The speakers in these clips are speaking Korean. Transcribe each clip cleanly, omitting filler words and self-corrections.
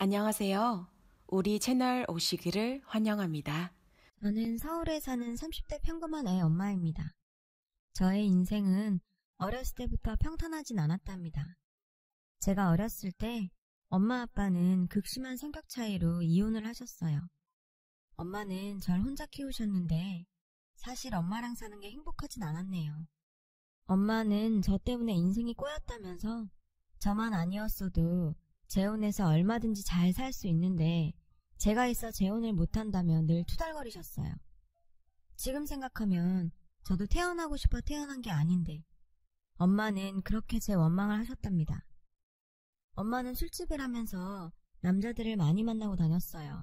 안녕하세요. 우리 채널 오시기를 환영합니다. 저는 서울에 사는 30대 평범한 애 엄마입니다. 저의 인생은 어렸을 때부터 평탄하진 않았답니다. 제가 어렸을 때 엄마 아빠는 극심한 성격 차이로 이혼을 하셨어요. 엄마는 절 혼자 키우셨는데 사실 엄마랑 사는 게 행복하진 않았네요. 엄마는 저 때문에 인생이 꼬였다면서 저만 아니었어도 재혼해서 얼마든지 잘 살 수 있는데 제가 있어 재혼을 못한다며 늘 투덜거리셨어요. 지금 생각하면 저도 태어나고 싶어 태어난 게 아닌데 엄마는 그렇게 제 원망을 하셨답니다. 엄마는 술집을 하면서 남자들을 많이 만나고 다녔어요.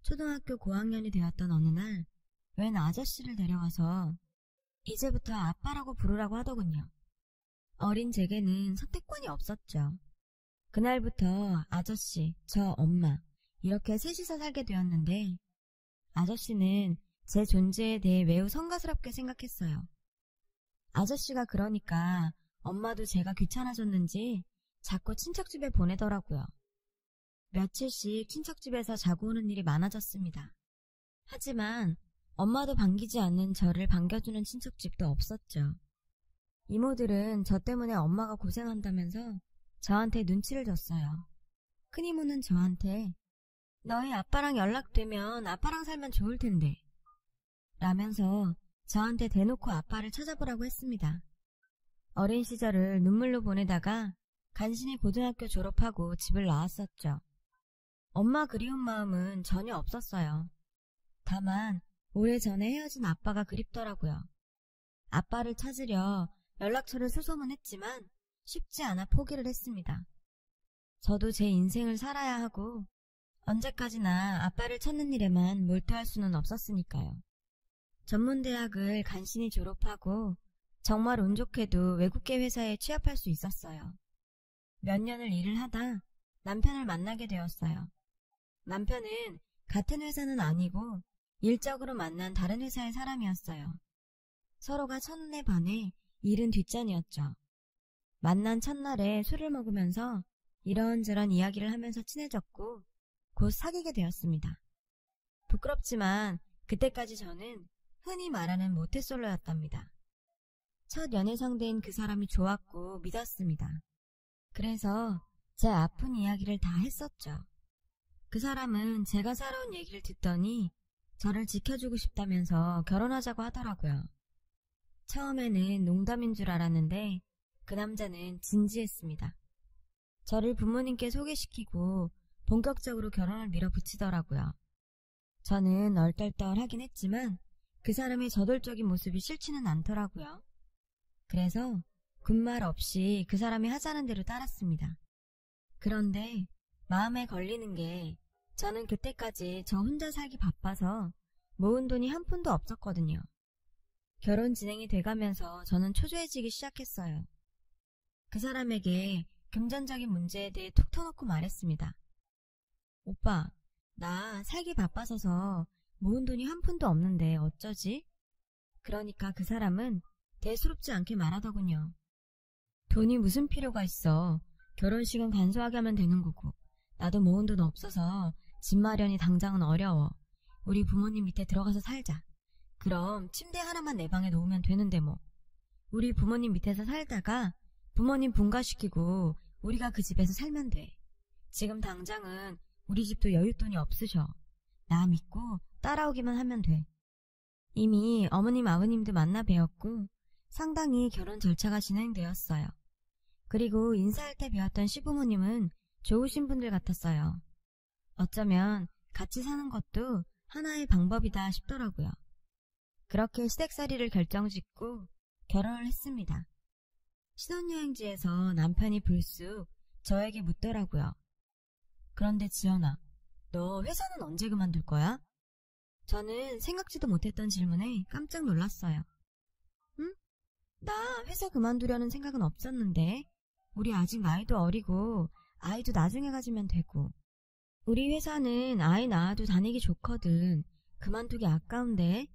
초등학교 고학년이 되었던 어느 날 웬 아저씨를 데려와서 이제부터 아빠라고 부르라고 하더군요. 어린 제게는 선택권이 없었죠. 그날부터 아저씨, 저 엄마 이렇게 셋이서 살게 되었는데 아저씨는 제 존재에 대해 매우 성가스럽게 생각했어요. 아저씨가 그러니까 엄마도 제가 귀찮아졌는지 자꾸 친척집에 보내더라고요. 며칠씩 친척집에서 자고 오는 일이 많아졌습니다. 하지만 엄마도 반기지 않는 저를 반겨주는 친척집도 없었죠. 이모들은 저 때문에 엄마가 고생한다면서 저한테 눈치를 줬어요. 큰이모는 저한테 너희 아빠랑 연락되면 아빠랑 살면 좋을 텐데 라면서 저한테 대놓고 아빠를 찾아보라고 했습니다. 어린 시절을 눈물로 보내다가 간신히 고등학교 졸업하고 집을 나왔었죠. 엄마 그리운 마음은 전혀 없었어요. 다만 오래전에 헤어진 아빠가 그립더라고요. 아빠를 찾으려 연락처를 수소문했지만 쉽지 않아 포기를 했습니다. 저도 제 인생을 살아야 하고 언제까지나 아빠를 찾는 일에만 몰두할 수는 없었으니까요. 전문대학을 간신히 졸업하고 정말 운 좋게도 외국계 회사에 취업할 수 있었어요. 몇 년을 일을 하다 남편을 만나게 되었어요. 남편은 같은 회사는 아니고 일적으로 만난 다른 회사의 사람이었어요. 서로가 첫눈에 반해 일은 뒷전이었죠. 만난 첫날에 술을 먹으면서 이런저런 이야기를 하면서 친해졌고 곧 사귀게 되었습니다. 부끄럽지만 그때까지 저는 흔히 말하는 모태솔로였답니다. 첫 연애 상대인 그 사람이 좋았고 믿었습니다. 그래서 제 아픈 이야기를 다 했었죠. 그 사람은 제가 살아온 얘기를 듣더니 저를 지켜주고 싶다면서 결혼하자고 하더라고요. 처음에는 농담인 줄 알았는데 그 남자는 진지했습니다. 저를 부모님께 소개시키고 본격적으로 결혼을 밀어붙이더라고요. 저는 얼떨떨하긴 했지만 그 사람의 저돌적인 모습이 싫지는 않더라고요. 그래서 군말 없이 그 사람이 하자는 대로 따랐습니다. 그런데 마음에 걸리는 게 저는 그때까지 저 혼자 살기 바빠서 모은 돈이 한 푼도 없었거든요. 결혼 진행이 돼가면서 저는 초조해지기 시작했어요. 그 사람에게 금전적인 문제에 대해 툭 터놓고 말했습니다. 오빠, 나 살기 바빠서서 모은 돈이 한 푼도 없는데 어쩌지? 그러니까 그 사람은 대수롭지 않게 말하더군요. 돈이 무슨 필요가 있어. 결혼식은 간소하게 하면 되는 거고. 나도 모은 돈 없어서 집 마련이 당장은 어려워. 우리 부모님 밑에 들어가서 살자. 그럼 침대 하나만 내 방에 놓으면 되는데 뭐. 우리 부모님 밑에서 살다가 부모님 분가시키고 우리가 그 집에서 살면 돼. 지금 당장은 우리 집도 여윳돈이 없으셔. 나 믿고 따라오기만 하면 돼. 이미 어머님 아버님도 만나 뵈었고 상당히 결혼 절차가 진행되었어요. 그리고 인사할 때 뵈었던 시부모님은 좋으신 분들 같았어요. 어쩌면 같이 사는 것도 하나의 방법이다 싶더라고요. 그렇게 시댁살이를 결정짓고 결혼을 했습니다. 신혼여행지에서 남편이 불쑥 저에게 묻더라고요. 그런데 지연아, 너 회사는 언제 그만둘 거야? 저는 생각지도 못했던 질문에 깜짝 놀랐어요. 응? 나 회사 그만두려는 생각은 없었는데 우리 아직 나이도 어리고 아이도 나중에 가지면 되고 우리 회사는 아이 낳아도 다니기 좋거든. 그만두기 아까운데.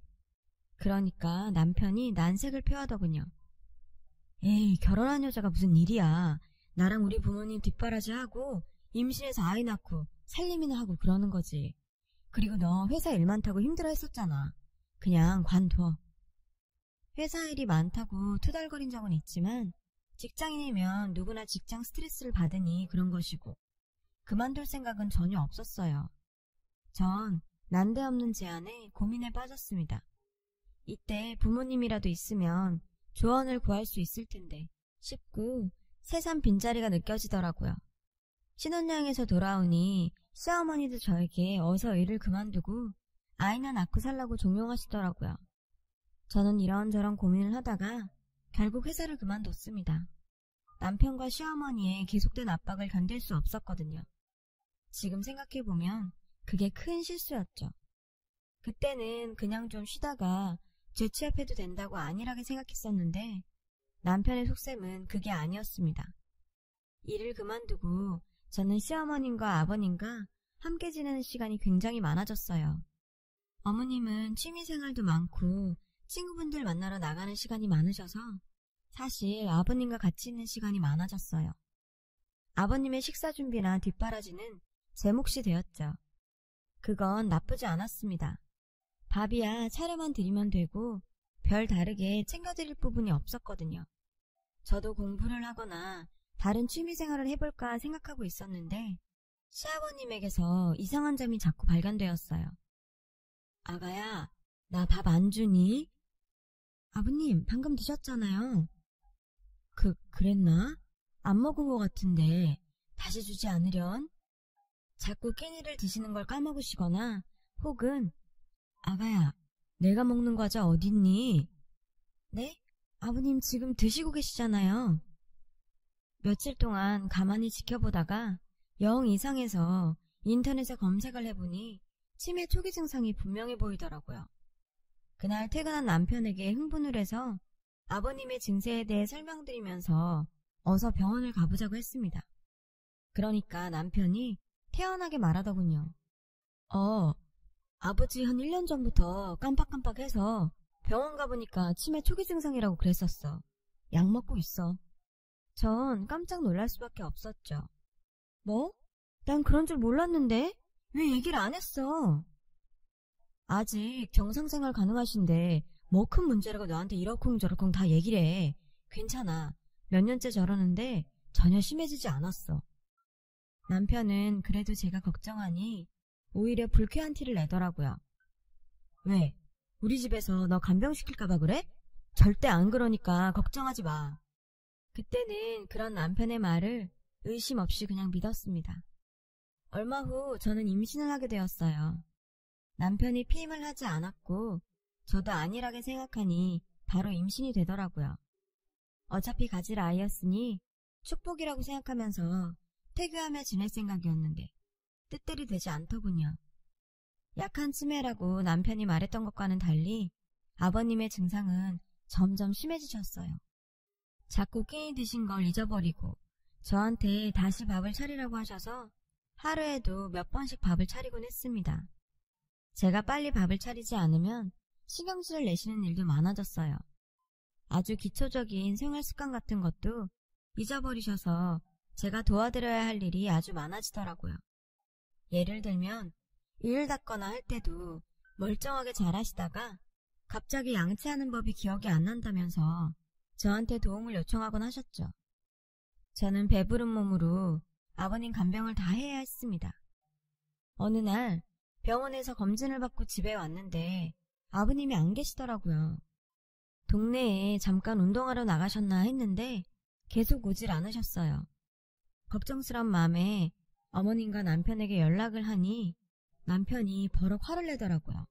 그러니까 남편이 난색을 표하더군요. 에이, 결혼한 여자가 무슨 일이야. 나랑 우리 부모님 뒷바라지하고 임신해서 아이 낳고 살림이나 하고 그러는 거지. 그리고 너 회사 일 많다고 힘들어 했었잖아. 그냥 관둬. 회사 일이 많다고 투덜거린 적은 있지만 직장인이면 누구나 직장 스트레스를 받으니 그런 것이고 그만둘 생각은 전혀 없었어요. 전 난데없는 제안에 고민에 빠졌습니다. 이때 부모님이라도 있으면 조언을 구할 수 있을 텐데 싶고 새삼 빈자리가 느껴지더라고요. 신혼여행에서 돌아오니 시어머니도 저에게 어서 일을 그만두고 아이나 낳고 살라고 종용하시더라고요. 저는 이런저런 고민을 하다가 결국 회사를 그만뒀습니다. 남편과 시어머니의 계속된 압박을 견딜 수 없었거든요. 지금 생각해보면 그게 큰 실수였죠. 그때는 그냥 좀 쉬다가 재취업해도 된다고 안일하게 생각했었는데 남편의 속셈은 그게 아니었습니다. 일을 그만두고 저는 시어머님과 아버님과 함께 지내는 시간이 굉장히 많아졌어요. 어머님은 취미생활도 많고 친구분들 만나러 나가는 시간이 많으셔서 사실 아버님과 같이 있는 시간이 많아졌어요. 아버님의 식사 준비나 뒷바라지는 제 몫이 되었죠. 그건 나쁘지 않았습니다. 밥이야 차려만 드리면 되고 별 다르게 챙겨드릴 부분이 없었거든요. 저도 공부를 하거나 다른 취미생활을 해볼까 생각하고 있었는데 시아버님에게서 이상한 점이 자꾸 발견되었어요. 아가야, 나 밥 안 주니? 아버님, 방금 드셨잖아요. 그랬나? 안 먹은 것 같은데 다시 주지 않으련? 자꾸 끼니를 드시는 걸 까먹으시거나 혹은 아가야, 내가 먹는 과자 어딨니? 네? 아버님 지금 드시고 계시잖아요. 며칠 동안 가만히 지켜보다가 영 이상해서 인터넷에 검색을 해보니 치매 초기 증상이 분명해 보이더라고요. 그날 퇴근한 남편에게 흥분을 해서 아버님의 증세에 대해 설명드리면서 어서 병원을 가보자고 했습니다. 그러니까 남편이 태연하게 말하더군요. 아버지 한 1년 전부터 깜빡깜빡해서 병원 가보니까 치매 초기 증상이라고 그랬었어. 약 먹고 있어. 전 깜짝 놀랄 수밖에 없었죠. 뭐? 난 그런 줄 몰랐는데? 왜 얘기를 안 했어? 아직 정상생활 가능하신데 뭐 큰 문제라고 너한테 이러쿵저러쿵 다 얘기를 해. 괜찮아. 몇 년째 저러는데 전혀 심해지지 않았어. 남편은 그래도 제가 걱정하니 오히려 불쾌한 티를 내더라고요. 왜? 우리 집에서 너 간병시킬까봐 그래? 절대 안 그러니까 걱정하지 마. 그때는 그런 남편의 말을 의심 없이 그냥 믿었습니다. 얼마 후 저는 임신을 하게 되었어요. 남편이 피임을 하지 않았고 저도 안일하게 생각하니 바로 임신이 되더라고요. 어차피 가질 아이였으니 축복이라고 생각하면서 태교하며 지낼 생각이었는데 뜻대로 되지 않더군요. 약한 치매라고 남편이 말했던 것과는 달리 아버님의 증상은 점점 심해지셨어요. 자꾸 끼니 드신 걸 잊어버리고 저한테 다시 밥을 차리라고 하셔서 하루에도 몇 번씩 밥을 차리곤 했습니다. 제가 빨리 밥을 차리지 않으면 신경질을 내시는 일도 많아졌어요. 아주 기초적인 생활 습관 같은 것도 잊어버리셔서 제가 도와드려야 할 일이 아주 많아지더라고요. 예를 들면 이를 닦거나 할 때도 멀쩡하게 잘하시다가 갑자기 양치하는 법이 기억이 안 난다면서 저한테 도움을 요청하곤 하셨죠. 저는 배부른 몸으로 아버님 간병을 다 해야 했습니다. 어느 날 병원에서 검진을 받고 집에 왔는데 아버님이 안 계시더라고요. 동네에 잠깐 운동하러 나가셨나 했는데 계속 오질 않으셨어요. 걱정스러운 마음에 어머님과 남편에게 연락을 하니 남편이 버럭 화를 내더라고요.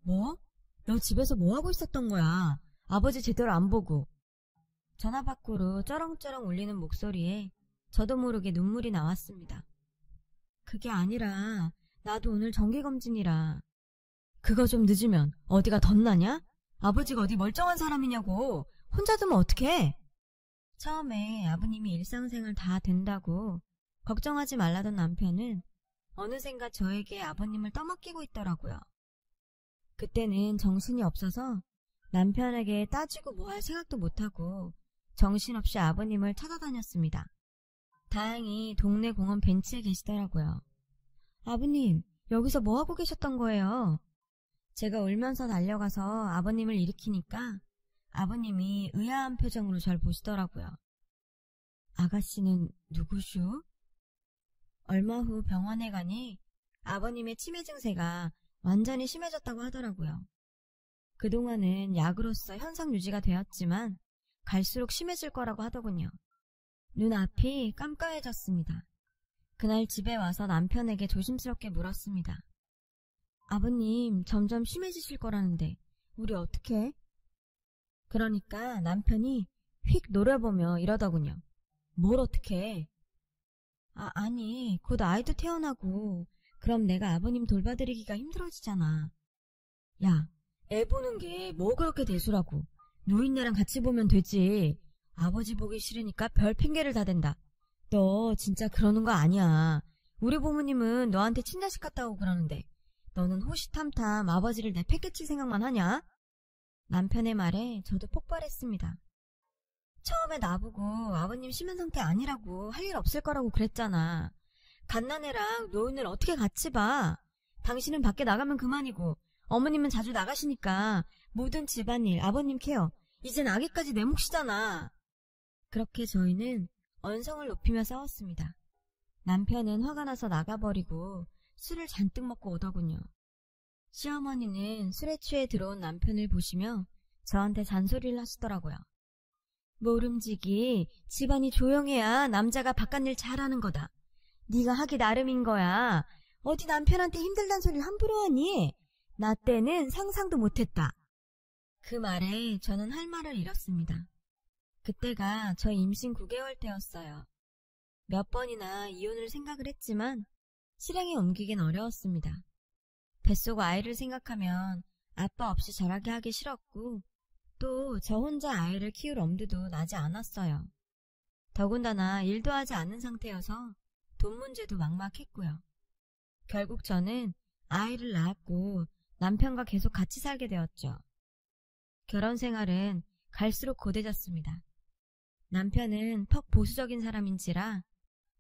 뭐? 너 집에서 뭐 하고 있었던 거야? 아버지 제대로 안 보고. 전화 밖으로 쩌렁쩌렁 울리는 목소리에 저도 모르게 눈물이 나왔습니다. 그게 아니라 나도 오늘 정기검진이라. 그거 좀 늦으면 어디가 덧나냐? 아버지가 어디 멀쩡한 사람이냐고. 혼자 두면 어떡해? 처음에 아버님이 일상생활 다 된다고 걱정하지 말라던 남편은 어느샌가 저에게 아버님을 떠맡기고 있더라고요. 그때는 정신이 없어서 남편에게 따지고 뭐 할 생각도 못하고 정신없이 아버님을 찾아다녔습니다. 다행히 동네 공원 벤치에 계시더라고요. 아버님, 여기서 뭐 하고 계셨던 거예요? 제가 울면서 달려가서 아버님을 일으키니까 아버님이 의아한 표정으로 절 보시더라고요. 아가씨는 누구슈? 얼마 후 병원에 가니 아버님의 치매 증세가 완전히 심해졌다고 하더라고요. 그동안은 약으로서 현상 유지가 되었지만 갈수록 심해질 거라고 하더군요. 눈앞이 깜깜해졌습니다. 그날 집에 와서 남편에게 조심스럽게 물었습니다. 아버님, 점점 심해지실 거라는데 우리 어떡해? 그러니까 남편이 휙 노려보며 이러더군요. 뭘 어떡해? 아니, 곧 아이도 태어나고 그럼 내가 아버님 돌봐드리기가 힘들어지잖아. 야, 애 보는 게 뭐 그렇게 대수라고. 노인네랑 같이 보면 되지. 아버지 보기 싫으니까 별 핑계를 다 댄다. 너 진짜 그러는 거 아니야. 우리 부모님은 너한테 친자식 같다고 그러는데 너는 호시탐탐 아버지를 내팽개칠 생각만 하냐? 남편의 말에 저도 폭발했습니다. 처음에 나보고 아버님 심한 상태 아니라고 할 일 없을 거라고 그랬잖아. 갓난애랑 노인을 어떻게 같이 봐. 당신은 밖에 나가면 그만이고 어머님은 자주 나가시니까 모든 집안일, 아버님 케어, 이젠 아기까지 내 몫이잖아. 그렇게 저희는 언성을 높이며 싸웠습니다. 남편은 화가 나서 나가버리고 술을 잔뜩 먹고 오더군요. 시어머니는 술에 취해 들어온 남편을 보시며 저한테 잔소리를 하시더라고요. 모름지기, 집안이 조용해야 남자가 바깥일 잘하는 거다. 네가 하기 나름인 거야. 어디 남편한테 힘들단 소리를 함부로 하니? 나 때는 상상도 못했다. 그 말에 저는 할 말을 잃었습니다. 그때가 저 임신 9개월 때였어요. 몇 번이나 이혼을 생각을 했지만 실행에 옮기긴 어려웠습니다. 뱃속 아이를 생각하면 아빠 없이 자라게 하기 싫었고 또 저 혼자 아이를 키울 엄두도 나지 않았어요. 더군다나 일도 하지 않는 상태여서 돈 문제도 막막했고요. 결국 저는 아이를 낳았고 남편과 계속 같이 살게 되었죠. 결혼 생활은 갈수록 고되졌습니다. 남편은 퍽 보수적인 사람인지라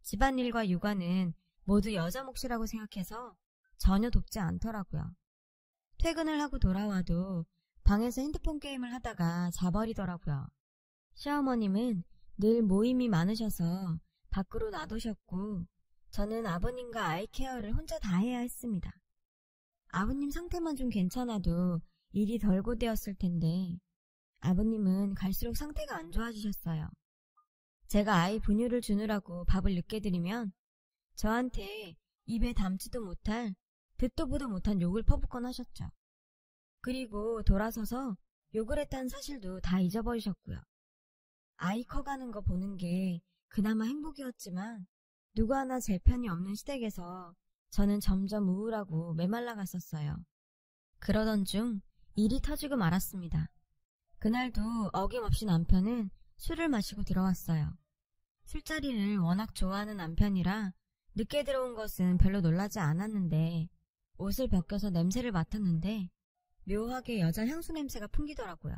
집안일과 육아는 모두 여자 몫이라고 생각해서 전혀 돕지 않더라고요. 퇴근을 하고 돌아와도 방에서 핸드폰 게임을 하다가 자버리더라고요. 시어머님은 늘 모임이 많으셔서 밖으로 놔두셨고 저는 아버님과 아이 케어를 혼자 다 해야 했습니다. 아버님 상태만 좀 괜찮아도 일이 덜 고되었을 텐데 아버님은 갈수록 상태가 안 좋아지셨어요. 제가 아이 분유를 주느라고 밥을 늦게 드리면 저한테 입에 담지도 못할 듣도 보도 못한 욕을 퍼붓곤 하셨죠. 그리고 돌아서서 욕을 했다는 사실도 다 잊어버리셨고요. 아이 커가는 거 보는 게 그나마 행복이었지만 누구 하나 제 편이 없는 시댁에서 저는 점점 우울하고 메말라 갔었어요. 그러던 중 일이 터지고 말았습니다. 그날도 어김없이 남편은 술을 마시고 들어왔어요. 술자리를 워낙 좋아하는 남편이라 늦게 들어온 것은 별로 놀라지 않았는데 옷을 벗겨서 냄새를 맡았는데 묘하게 여자 향수 냄새가 풍기더라고요.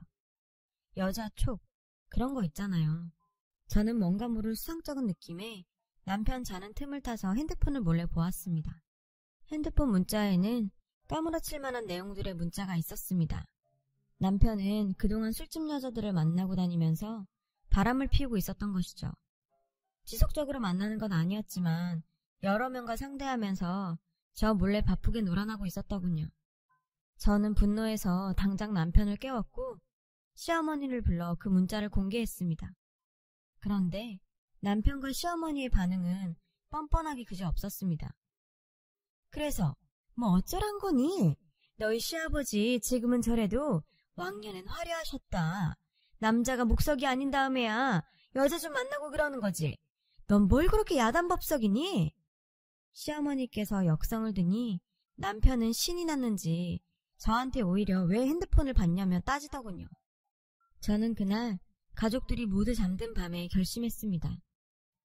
여자 촉, 그런 거 있잖아요. 저는 뭔가 모를 수상쩍은 느낌에 남편 자는 틈을 타서 핸드폰을 몰래 보았습니다. 핸드폰 문자에는 까무러칠 만한 내용들의 문자가 있었습니다. 남편은 그동안 술집 여자들을 만나고 다니면서 바람을 피우고 있었던 것이죠. 지속적으로 만나는 건 아니었지만 여러 명과 상대하면서 저 몰래 바쁘게 놀아나고 있었더군요. 저는 분노해서 당장 남편을 깨웠고 시어머니를 불러 그 문자를 공개했습니다. 그런데 남편과 시어머니의 반응은 뻔뻔하기 그저 없었습니다. 그래서 뭐 어쩌란 거니? 너희 시아버지 지금은 저래도 왕년엔 화려하셨다. 남자가 목석이 아닌 다음에야 여자 좀 만나고 그러는 거지. 넌 뭘 그렇게 야단법석이니? 시어머니께서 역성을 드니 남편은 신이 났는지 저한테 오히려 왜 핸드폰을 봤냐며 따지더군요. 저는 그날 가족들이 모두 잠든 밤에 결심했습니다.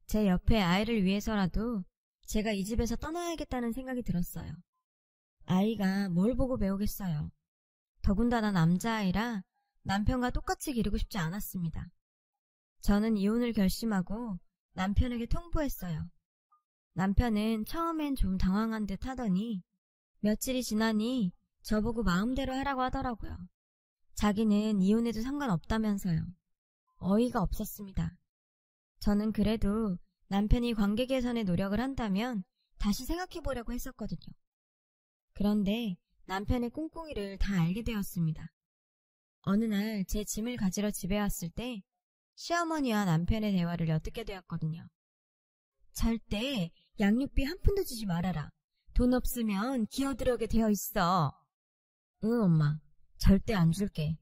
제 옆에 아이를 위해서라도 제가 이 집에서 떠나야겠다는 생각이 들었어요. 아이가 뭘 보고 배우겠어요. 더군다나 남자아이라 남편과 똑같이 기르고 싶지 않았습니다. 저는 이혼을 결심하고 남편에게 통보했어요. 남편은 처음엔 좀 당황한 듯 하더니 며칠이 지나니 저보고 마음대로 하라고 하더라고요. 자기는 이혼해도 상관없다면서요. 어이가 없었습니다. 저는 그래도 남편이 관계 개선에 노력을 한다면 다시 생각해보려고 했었거든요. 그런데 남편의 꿍꿍이를 다 알게 되었습니다. 어느 날 제 짐을 가지러 집에 왔을 때 시어머니와 남편의 대화를 엿듣게 되었거든요. 절대 양육비 한 푼도 주지 말아라. 돈 없으면 기어들어오게 되어 있어. 응, 엄마. 절대 안 줄게.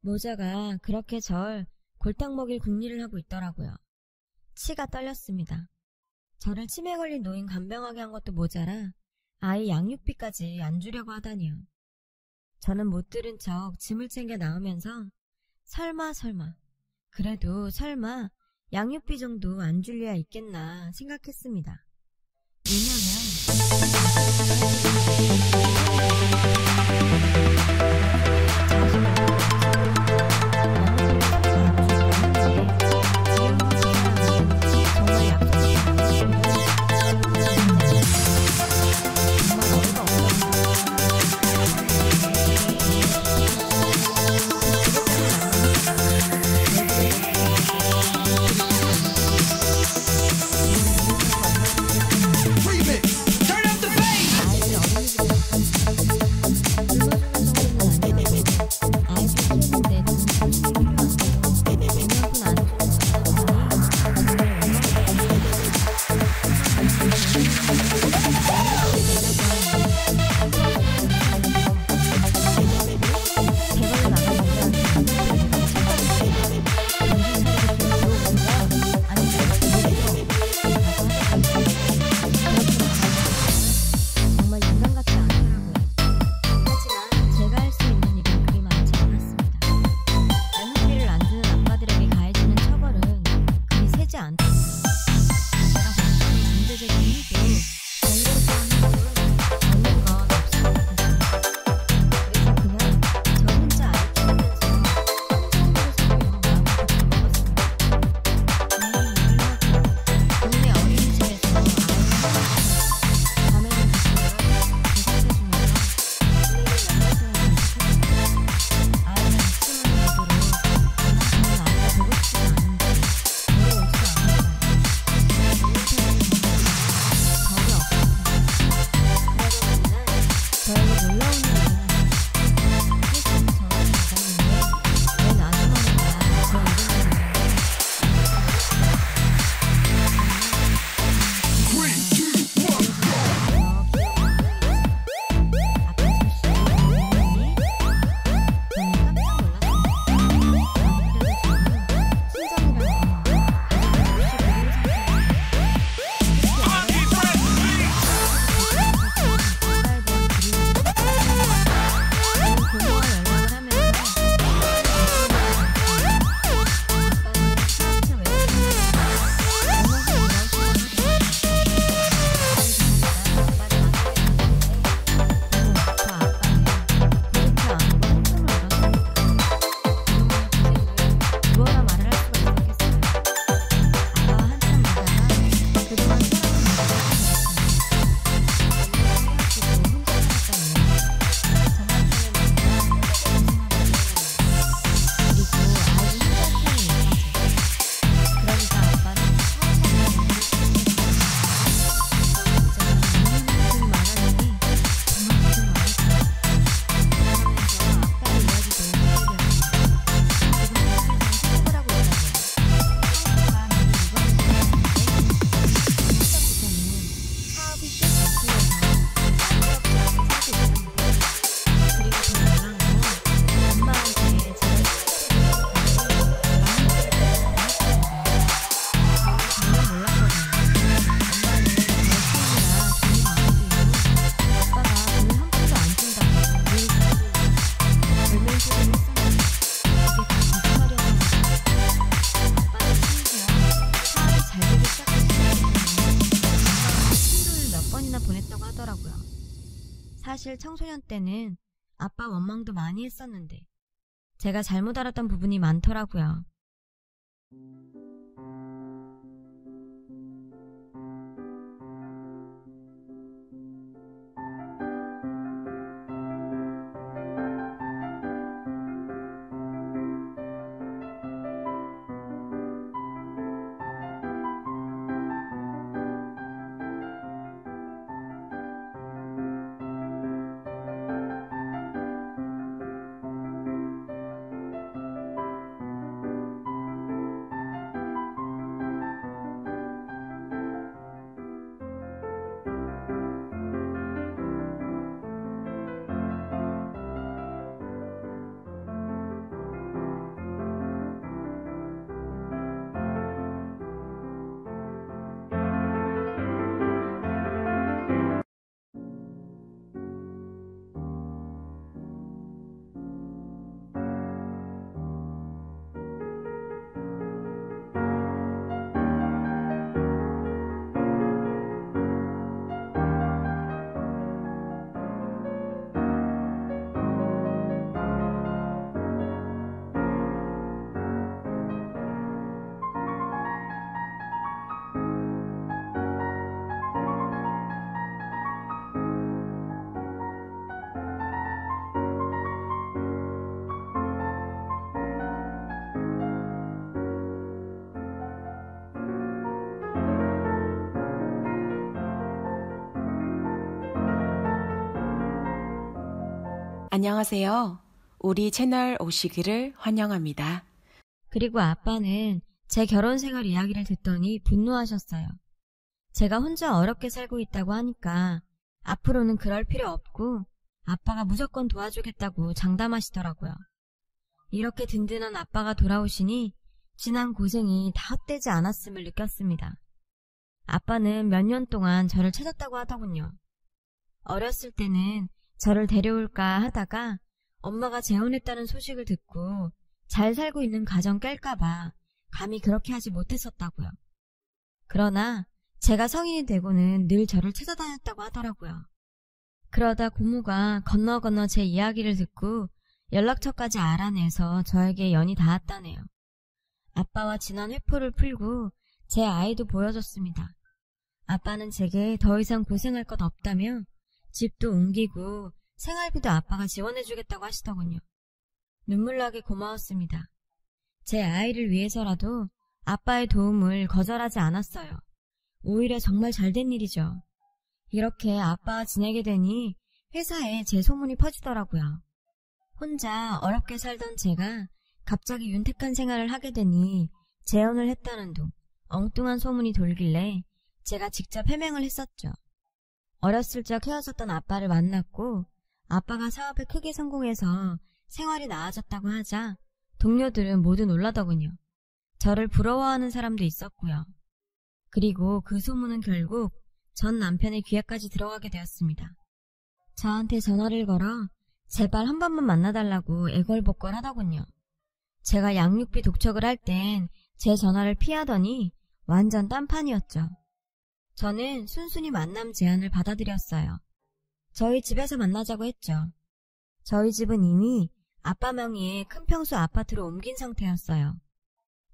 모자가 그렇게 절 골탕 먹일 궁리를 하고 있더라고요. 치가 떨렸습니다. 저를 치매 걸린 노인 간병하게 한 것도 모자라 아이 양육비까지 안 주려고 하다니요. 저는 못 들은 척 짐을 챙겨 나오면서 설마 그래도 설마 양육비 정도 안 줄려야 있겠나 생각했습니다. 사실 청소년 때는 아빠 원망도 많이 했었는데 제가 잘못 알았던 부분이 많더라고요. 안녕하세요. 우리 채널 오시기를 환영합니다. 그리고 아빠는 제 결혼 생활 이야기를 듣더니 분노하셨어요. 제가 혼자 어렵게 살고 있다고 하니까 앞으로는 그럴 필요 없고 아빠가 무조건 도와주겠다고 장담하시더라고요. 이렇게 든든한 아빠가 돌아오시니 지난 고생이 다 헛되지 않았음을 느꼈습니다. 아빠는 몇 년 동안 저를 찾았다고 하더군요. 어렸을 때는 저를 데려올까 하다가 엄마가 재혼했다는 소식을 듣고 잘 살고 있는 가정 깰까봐 감히 그렇게 하지 못했었다고요. 그러나 제가 성인이 되고는 늘 저를 찾아다녔다고 하더라고요. 그러다 고모가 건너 제 이야기를 듣고 연락처까지 알아내서 저에게 연이 닿았다네요. 아빠와 지난 회포를 풀고 제 아이도 보여줬습니다. 아빠는 제게 더 이상 고생할 것 없다며 집도 옮기고 생활비도 아빠가 지원해주겠다고 하시더군요. 눈물나게 고마웠습니다. 제 아이를 위해서라도 아빠의 도움을 거절하지 않았어요. 오히려 정말 잘된 일이죠. 이렇게 아빠와 지내게 되니 회사에 제 소문이 퍼지더라고요. 혼자 어렵게 살던 제가 갑자기 윤택한 생활을 하게 되니 재혼을 했다는 둥 엉뚱한 소문이 돌길래 제가 직접 해명을 했었죠. 어렸을 적 헤어졌던 아빠를 만났고 아빠가 사업에 크게 성공해서 생활이 나아졌다고 하자 동료들은 모두 놀라더군요. 저를 부러워하는 사람도 있었고요. 그리고 그 소문은 결국 전 남편의 귀에까지 들어가게 되었습니다. 저한테 전화를 걸어 제발 한 번만 만나달라고 애걸복걸 하더군요. 제가 양육비 독촉을 할 땐 제 전화를 피하더니 완전 딴판이었죠. 저는 순순히 만남 제안을 받아들였어요. 저희 집에서 만나자고 했죠. 저희 집은 이미 아빠 명의의 큰 평수 아파트로 옮긴 상태였어요.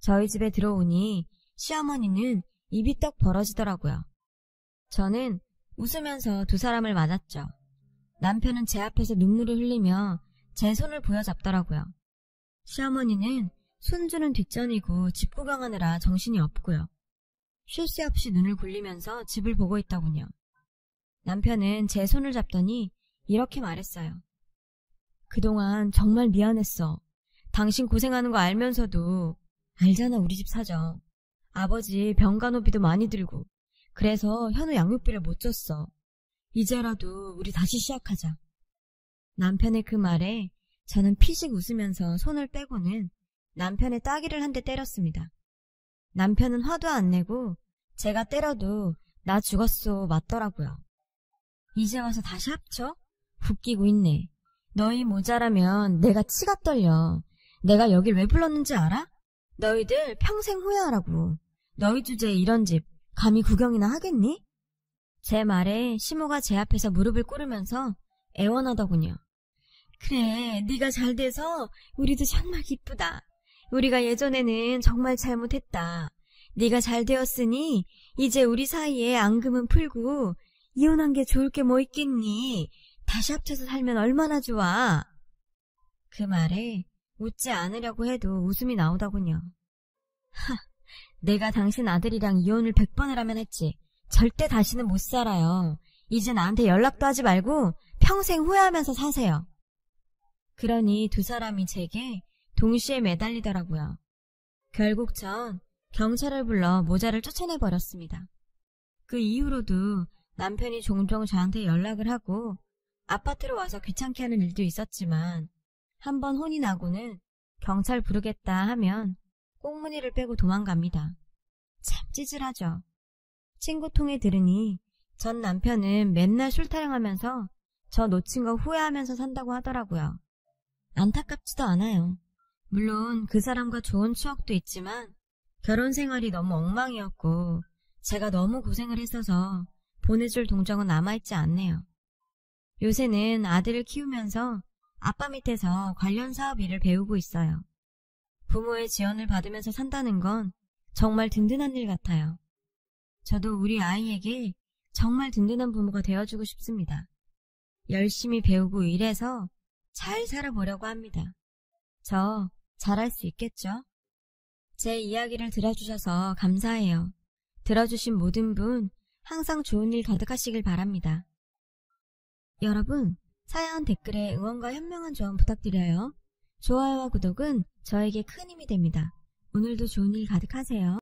저희 집에 들어오니 시어머니는 입이 떡 벌어지더라고요. 저는 웃으면서 두 사람을 맞았죠. 남편은 제 앞에서 눈물을 흘리며 제 손을 부여잡더라고요. 시어머니는 손주는 뒷전이고 집 구경하느라 정신이 없고요. 쉴 새 없이 눈을 굴리면서 집을 보고 있더군요. 남편은 제 손을 잡더니 이렇게 말했어요. 그동안 정말 미안했어. 당신 고생하는 거 알면서도 알잖아 우리 집 사정. 아버지 병간호비도 많이 들고 그래서 현우 양육비를 못 줬어. 이제라도 우리 다시 시작하자. 남편의 그 말에 저는 피식 웃으면서 손을 빼고는 남편의 따귀를 한 대 때렸습니다. 남편은 화도 안 내고 제가 때려도 나 죽었소 맞더라고요. 이제 와서 다시 합쳐? 웃기고 있네. 너희 모자라면 내가 치가 떨려. 내가 여길 왜 불렀는지 알아? 너희들 평생 후회하라고. 너희 주제에 이런 집 감히 구경이나 하겠니? 제 말에 시모가 제 앞에서 무릎을 꿇으면서 애원하더군요. 그래, 네가 잘 돼서 우리도 정말 기쁘다. 우리가 예전에는 정말 잘못했다. 네가 잘 되었으니 이제 우리 사이에 앙금은 풀고 이혼한 게 좋을 게 뭐 있겠니? 다시 합쳐서 살면 얼마나 좋아. 그 말에 웃지 않으려고 해도 웃음이 나오더군요. 내가 당신 아들이랑 이혼을 100번을 하면 했지. 절대 다시는 못 살아요. 이제 나한테 연락도 하지 말고 평생 후회하면서 사세요. 그러니 두 사람이 제게 동시에 매달리더라고요. 결국 전 경찰을 불러 모자를 쫓아내버렸습니다. 그 이후로도 남편이 종종 저한테 연락을 하고 아파트로 와서 귀찮게 하는 일도 있었지만 한번 혼이 나고는 경찰 부르겠다 하면 꽁무니를 빼고 도망갑니다. 참 찌질하죠. 친구 통해 들으니 전 남편은 맨날 술 타령하면서 저 놓친 거 후회하면서 산다고 하더라고요. 안타깝지도 않아요. 물론 그 사람과 좋은 추억도 있지만 결혼 생활이 너무 엉망이었고 제가 너무 고생을 했어서 보내줄 동정은 남아있지 않네요. 요새는 아들을 키우면서 아빠 밑에서 관련 사업 일을 배우고 있어요. 부모의 지원을 받으면서 산다는 건 정말 든든한 일 같아요. 저도 우리 아이에게 정말 든든한 부모가 되어주고 싶습니다. 열심히 배우고 일해서 잘 살아보려고 합니다. 저 잘할 수 있겠죠? 제 이야기를 들어주셔서 감사해요. 들어주신 모든 분 항상 좋은 일 가득하시길 바랍니다. 여러분, 사연 댓글에 응원과 현명한 조언 부탁드려요. 좋아요와 구독은 저에게 큰 힘이 됩니다. 오늘도 좋은 일 가득하세요.